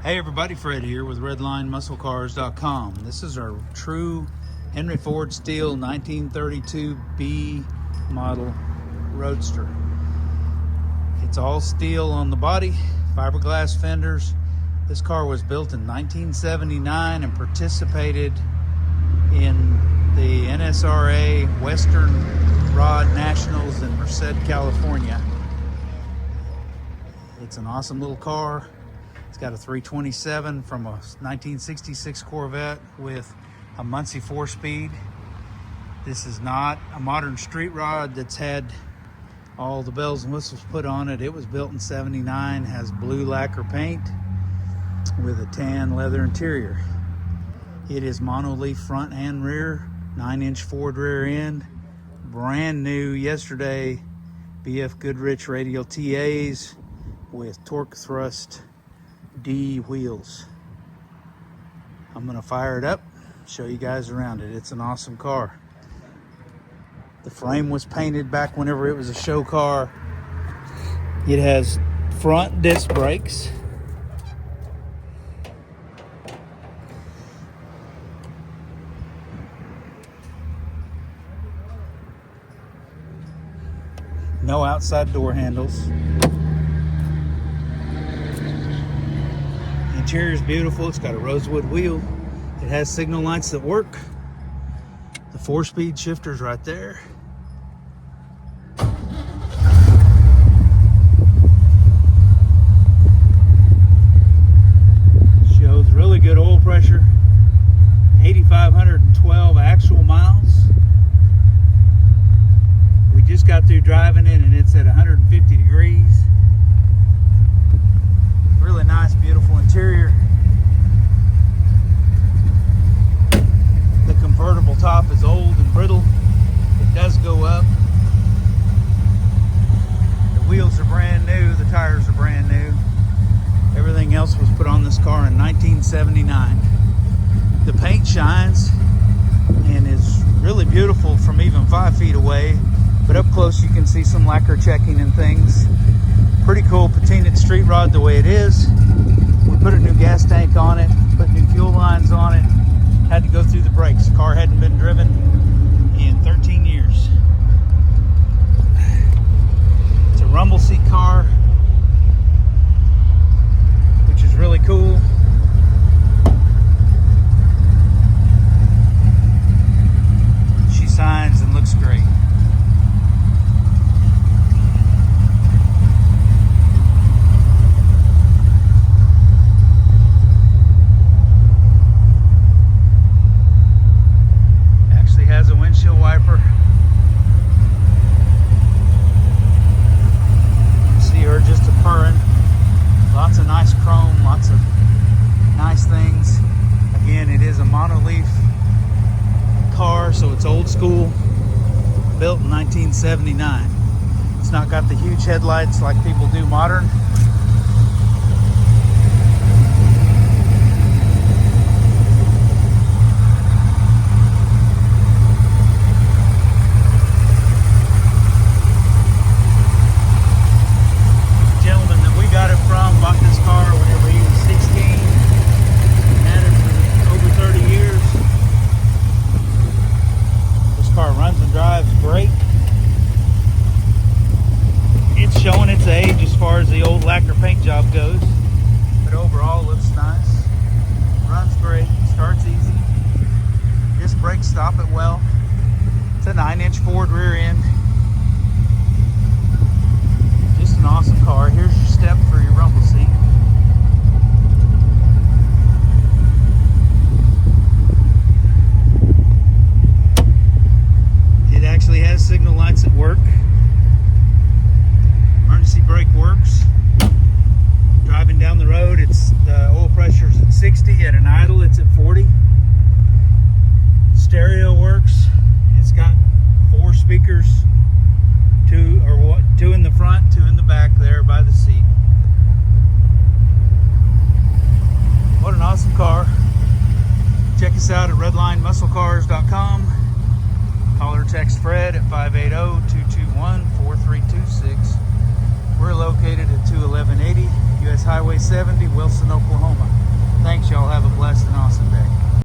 Hey everybody, Fred here with RedlineMuscleCars.com. This is our true Henry Ford Steel 1932 B model Roadster. It's all steel on the body, fiberglass fenders. This car was built in 1979 and participated in the NRSA Western Rod Nationals in Madera, California. It's an awesome little car. It's got a 327 from a 1966 Corvette with a Muncie 4-speed. This is not a modern street rod that's had all the bells and whistles put on it. It was built in 79, has blue lacquer paint with a tan leather interior. It is monoleaf front and rear, 9-inch Ford rear end, brand new yesterday BF Goodrich radial TAs with torque thrust D wheels. I'm gonna fire it up, show you guys around it. It's an awesome car. The frame was painted back whenever it was a show car. It has front disc brakes. No outside door handles. Interior is beautiful. It's got a rosewood wheel. It has signal lights that work. The 4-speed shifter's right there. Shows really good oil pressure. 8,512 actual miles. We just got through driving it and it's at 150 degrees. Really nice, beautiful interior. The convertible top is old and brittle. It does go up. The wheels are brand new. The tires are brand new. Everything else was put on this car in 1979. The paint shines and is really beautiful from even 5 feet away. But up close you can see some lacquer checking and things. Pretty cool patinted street rod the way it is. We put a new gas tank on it, put new fuel lines on it, had to go through the brakes. The car hadn't been driven in 13 years. It's a rumble seat car, which is really cool. She shines and looks great. Has a windshield wiper. You see her just a purring. Lots of nice chrome, lots of nice things. Again, it is a monoleaf car, so it's old school, built in 1979. It's not got the huge headlights like people do modern. Bought this car whenever he was 16, had it for over 30 years. This car runs and drives great. It's showing its age as far as the old lacquer paint job goes, but overall looks nice. Runs great, starts easy. Disc brakes stop it well. It's a 9-inch Ford rear end. Just an awesome car. Here's your step for your rumble seat. It actually has signal lights that work. Emergency brake works. Driving down the road, the oil pressure's at 60. At an idle, it's at 40. Stereo works. It's got 4 speakers. Two in the front, 2 in the back there by the seat. What an awesome car. Check us out at RedlineMuscleCars.com. Call or text Fred at 580-221-4326. We're located at 21180 US Highway 70, Wilson, Oklahoma.